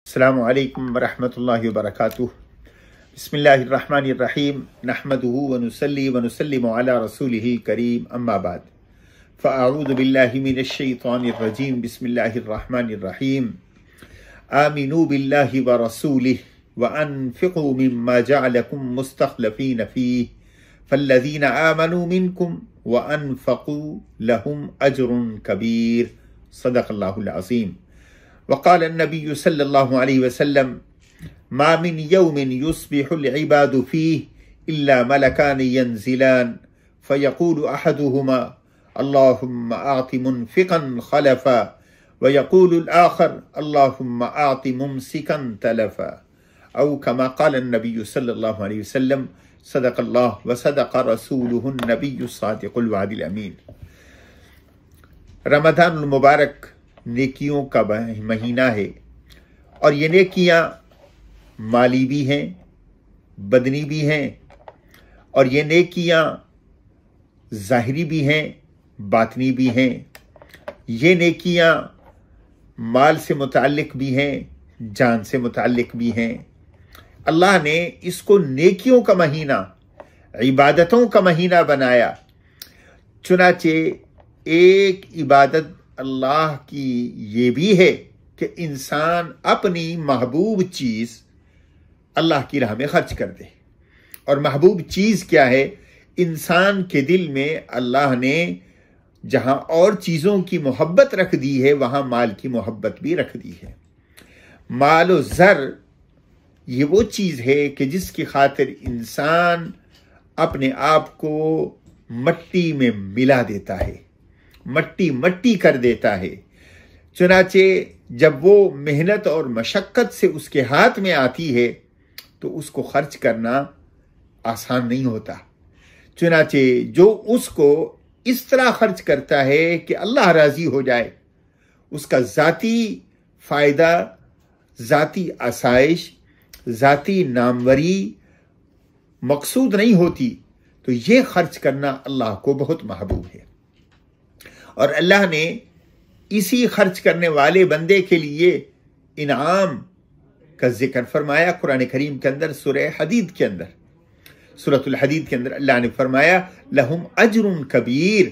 السلام علیکم ورحمۃ اللہ وبرکاتہ۔ بسم اللہ الرحمن الرحیم، نحمده ونصلی ونسلم علی رسولہ کریم، اما بعد فاعوذ باللہ من الشیطان الرجیم، بسم اللہ الرحمن الرحیم۔ آمنوا باللہ ورسولہ وانفقوا مما جعلکم مستخلفین فیہ فالذین آمنوا منکم وانفقوا لهم اجر کبیر، صدق اللہ العظیم۔ وقال النبي صلى الله عليه وسلم: ما من يوم يصبح العباد فيه إلا ملكان ينزلان فيقول أحدهما اللهم أعط منفقا خلفا ويقول الآخر اللهم أعط ممسكا تلفا، أو كما قال النبي صلى الله عليه وسلم، صدق الله وصدق رسوله النبي الصادق الوعد الأمين۔ رمضان المبارک نیکیوں کا مہینہ ہے، اور یہ نیکیاں مالی بھی ہیں، بدنی بھی ہیں، اور یہ نیکیاں ظاہری بھی ہیں، باطنی بھی ہیں۔ یہ نیکیاں مال سے متعلق بھی ہیں، جان سے متعلق بھی ہیں۔ اللہ نے اس کو نیکیوں کا مہینہ، عبادتوں کا مہینہ بنایا۔ چنانچہ ایک عبادت اللہ کی یہ بھی ہے کہ انسان اپنی محبوب چیز اللہ کی راہ میں خرچ کر دے۔ اور محبوب چیز کیا ہے؟ انسان کے دل میں اللہ نے جہاں اور چیزوں کی محبت رکھ دی ہے، وہاں مال کی محبت بھی رکھ دی ہے۔ مال و زر یہ وہ چیز ہے کہ جس کی خاطر انسان اپنے آپ کو مٹی میں ملا دیتا ہے، مٹی کر دیتا ہے۔ چنانچہ جب وہ محنت اور مشقت سے اس کے ہاتھ میں آتی ہے تو اس کو خرچ کرنا آسان نہیں ہوتا۔ چنانچہ جو اس کو اس طرح خرچ کرتا ہے کہ اللہ راضی ہو جائے، اس کا ذاتی فائدہ، ذاتی آسائش، ذاتی ناموری مقصود نہیں ہوتی، تو یہ خرچ کرنا اللہ کو بہت محبوب ہے۔ اور اللہ نے اسی خرچ کرنے والے بندے کے لیے انعام کا ذکر فرمایا قرآن کریم کے اندر، سورہ حدید کے اندر، سورۃ الحدید کے اندر اللہ نے فرمایا لہم اجر کبیر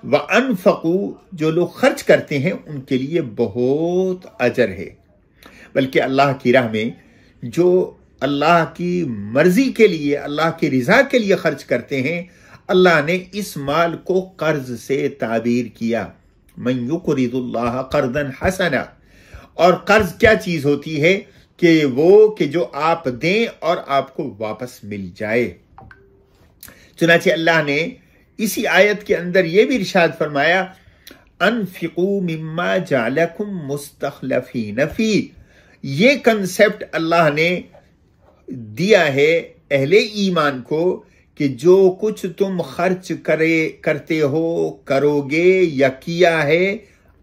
وانفقوا، جو لوگ خرچ کرتے ہیں ان کے لیے بہت اجر ہے۔ بلکہ اللہ کی راہ میں جو اللہ کی مرضی کے لیے، اللہ کی رضا کے لیے خرچ کرتے ہیں، اللہ نے اس مال کو قرض سے تعبیر کیا، من یقرض اللہ قرضا حسنا۔ اور قرض کیا چیز ہوتی ہے؟ کہ وہ کہ جو آپ دیں اور آپ کو واپس مل جائے۔ چنانچہ اللہ نے اسی آیت کے اندر یہ بھی ارشاد فرمایا انفقوا مما جعلکم مستخلفین فی۔ یہ کنسپٹ اللہ نے دیا ہے اہل ایمان کو کہ جو کچھ تم خرچ کرتے ہو، کرو گے یا کیا ہے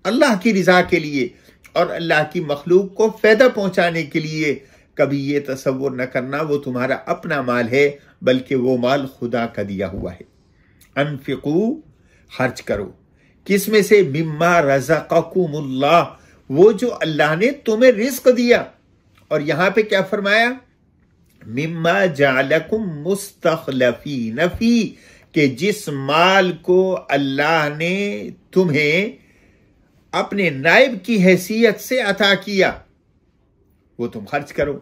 اللہ کی رضا کے لیے اور اللہ کی مخلوق کو فائدہ پہنچانے کے لیے، کبھی یہ تصور نہ کرنا وہ تمہارا اپنا مال ہے، بلکہ وہ مال خدا کا دیا ہوا ہے۔ انفقوا، خرچ کرو۔ کس میں سے؟ مما رزقکم اللہ، وہ جو اللہ نے تمہیں رزق دیا۔ اور یہاں پہ کیا فرمایا؟ مما جعلکم مستخلفین فی، کہ جس مال کو اللہ نے تمہیں اپنے نائب کی حیثیت سے عطا کیا، وہ تم خرچ کرو۔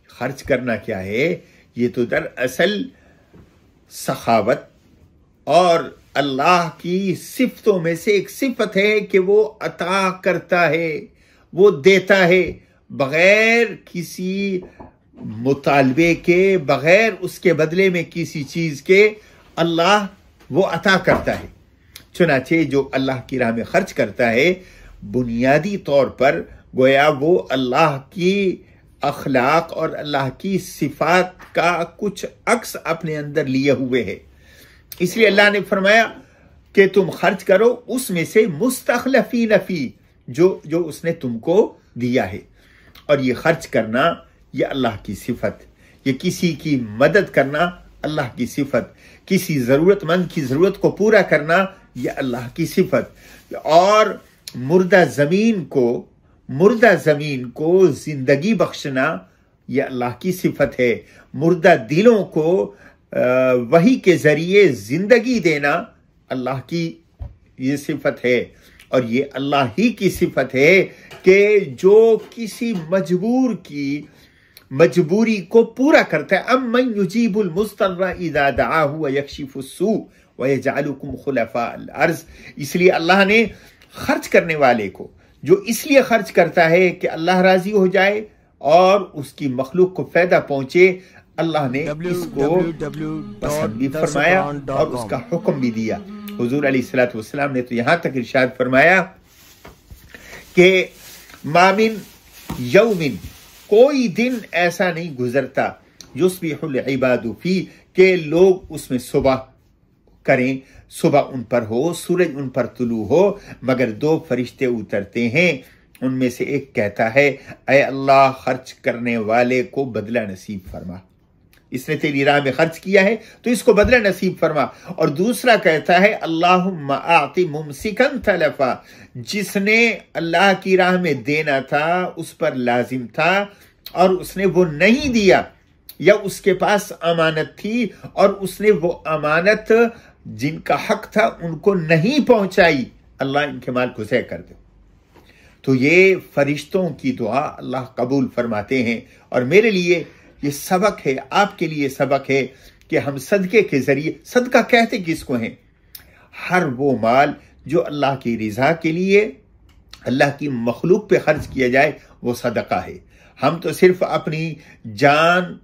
خرچ کرنا کیا ہے؟ یہ تو دراصل سخاوت اور اللہ کی صفتوں میں سے ایک صفت ہے کہ وہ عطا کرتا ہے، وہ دیتا ہے بغیر کسی مطالبے کے، بغیر اس کے بدلے میں کسی چیز کے، اللہ وہ عطا کرتا ہے۔ چنانچہ جو اللہ کی راہ میں خرچ کرتا ہے، بنیادی طور پر گویا وہ اللہ کی اخلاق اور اللہ کی صفات کا کچھ عکس اپنے اندر لیے ہوئے ہے۔ اس لیے اللہ نے فرمایا کہ تم خرچ کرو اس میں سے مستخلفین فی، جو اس نے تم کو دیا ہے۔ اور یہ خرچ کرنا یہ اللہ کی صفت، یہ کسی کی مدد کرنا اللہ کی صفت، کسی ضرورت مند کی ضرورت کو پورا کرنا یہ اللہ کی صفت، اور مردہ زمین کو मुर्दा ज़मीन को ज़िंदगी बख्शना ये अल्लाह की सिफत है, मुर्दा दिलों को वही के ज़रिए ज़िंदगी देना अल्लाह की ये सिफत है। और ये अल्लाह ही की सिफत है कि जो किसी मजबूर की मजबूरी को पूरा करता है। अम्मन युजीबुल मुस्तर्रा इज़ा दआहु व यक्शिफुस्सू व यजअलुकुम खुलफाअल अर्ज़। इसलिए अल्लाह ने खर्च करने वाले को, जो इसलिए खर्च करता है कि अल्लाह राजी हो जाए और उसकी मखलूक को फायदा पहुंचे, अल्लाह ने इसको पसंद भी फरमाया और उसका हुक्म भी दिया। हुजूर अलैहिस्सलातु वस्सलाम ने तो यहां तक इरशाद फरमाया कि मामिन यौमिन, कोई दिन ऐसा नहीं गुजरता, युस्बिहुल इबादु फी, के लोग उसमें सुबह करें, सुबह उन पर हो, सूरज उन पर तुलू हो, मगर दो फरिश्ते उतरते हैं, उनमें से एक कहता है ऐ अल्लाह खर्च करने वाले को बदला नसीब फरमा, इसने तेरी राह में खर्च किया है तो इसको बदला नसीब फरमा। और दूसरा कहता है अल्लाहुम्मा आति मुमसिकन तलफा, जिसने अल्लाह की राह में देना था उस पर लाजिम था और उसने वो नहीं दिया, या उसके पास अमानत थी और उसने वो अमानत जिनका हक था उनको नहीं पहुंचाई, अल्लाह इनके माल को ज़य कर दे। तो ये फरिश्तों की दुआ अल्लाह कबूल फरमाते हैं। और मेरे लिए ये सबक है, आपके लिए सबक है कि हम सदके के जरिए, सदका कहते किसको हैं, हर वो माल जो अल्लाह की रिजा के लिए, अल्लाह की मखलूक पे खर्च किया जाए वो सदका है। हम तो सिर्फ अपनी जान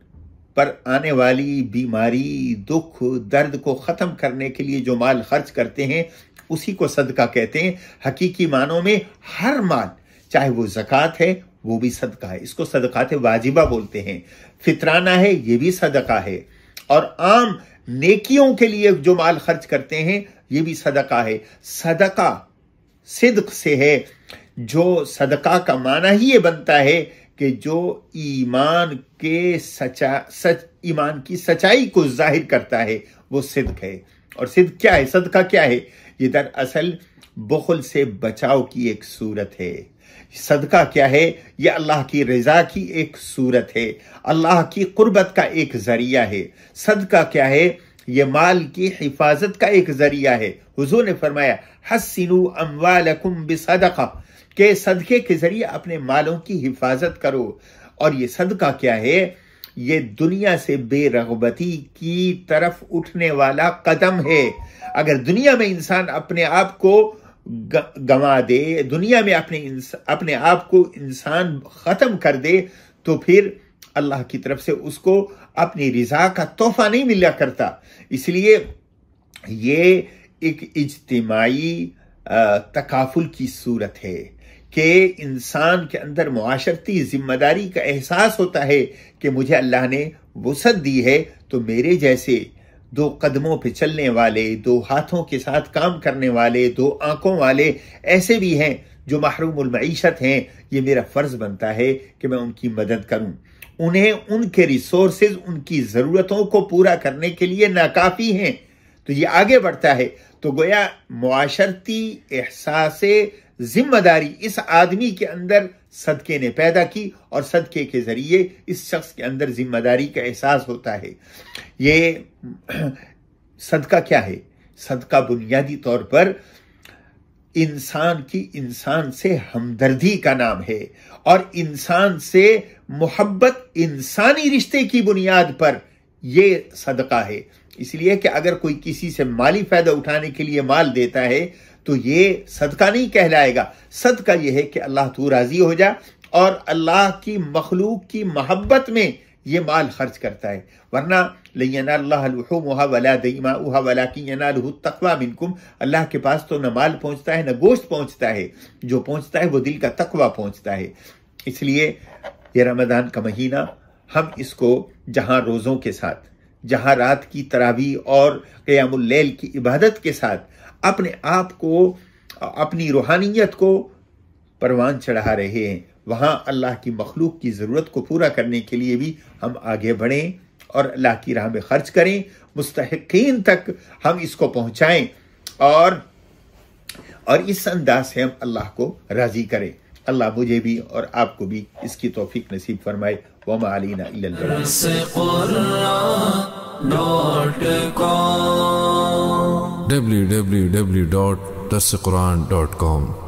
पर आने वाली बीमारी, दुख, दर्द को ख़त्म करने के लिए जो माल खर्च करते हैं उसी को सदका कहते हैं। हकीकी मानों में हर माल, चाहे वो ज़कात है वो भी सदका है, इसको सदकात वाजिबा बोलते हैं, फितराना है ये भी सदका है, और आम नेकियों के लिए जो माल खर्च करते हैं ये भी सदका है। सदका सिद्क से है, जो सदका का माना ही ये बनता है कि जो ईमान की सच्चाई को जाहिर करता है वो सिद्क है। और सिद्क क्या है, सदका क्या है, ये दरअसल बुखल से बचाव की एक सूरत है। सदका क्या है, ये अल्लाह की रज़ा की एक सूरत है, अल्लाह की कुर्बत का एक जरिया है। सदका क्या है, ये माल की हिफाजत का एक जरिया है। हुजूर ने फरमाया हस्सिनु अम्वालकुम बिसदका, के सदके के जरिए अपने मालों की हिफाजत करो। और ये सदका क्या है, ये दुनिया से बेरगबती की तरफ उठने वाला कदम है। अगर दुनिया में इंसान अपने आप को गंवा दे, दुनिया में अपने आप को इंसान खत्म कर दे, तो फिर अल्लाह की तरफ से उसको अपनी रिजा का तोहफा नहीं मिला करता। इसलिए ये एक इज्तिमाई तकाफुल की सूरत है कि इंसान के अंदर मुआशरती जिम्मेदारी का एहसास होता है कि मुझे अल्लाह ने वुसअत दी है, तो मेरे जैसे दो कदमों पे चलने वाले, दो हाथों के साथ काम करने वाले, दो आंखों वाले ऐसे भी हैं जो महरूमुल मईशत हैं। ये मेरा फर्ज बनता है कि मैं उनकी मदद करूं, उन्हें उनके रिसोर्सेज, उनकी ज़रूरतों को पूरा करने के लिए नाकाफी हैं। तो ये आगे बढ़ता है। तो गोया मुआशरती एहसास जिम्मेदारी इस आदमी के अंदर सदके ने पैदा की और सदके के जरिए इस शख्स के अंदर जिम्मेदारी का एहसास होता है। ये सदका क्या है, सदका बुनियादी तौर पर इंसान की इंसान से हमदर्दी का नाम है और इंसान से मोहब्बत इंसानी रिश्ते की बुनियाद पर यह सदका है। इसलिए कि अगर कोई किसी से माली फायदा उठाने के लिए माल देता है तो ये सदका नहीं कहलाएगा। सदका यह है कि अल्लाह तू राजी हो जा और अल्लाह की मखलूक की मोहब्बत में ये माल खर्च करता है। वरना लयनाल्लाहु लुहुमुहा वला दिमाउहा वलाकिन यनालुहु तक़वा मिनकुम, अल्लाह के पास तो न माल पहुंचता है न गोश्त पहुंचता है, जो पहुंचता है वो दिल का तक़वा पहुंचता है। इसलिए ये रमज़ान का महीना हम इसको जहां रोज़ों के साथ, जहां रात की तरावी और क़ियामुल लैल की इबादत के साथ अपने आप को, अपनी रूहानियत को परवान चढ़ा रहे हैं, वहां अल्लाह की मखलूक की ज़रूरत को पूरा करने के लिए भी हम आगे बढ़ें और अल्लाह की राह में खर्च करें, मुस्तहिकीन तक हम इसको पहुंचाएं और इस अंदाज से हम अल्लाह को राजी करें। اللہ مجھے بھی اور آپ کو بھی اس کی توفیق نصیب فرمائے. وما علینا الا البلاغ. www.darsequran.com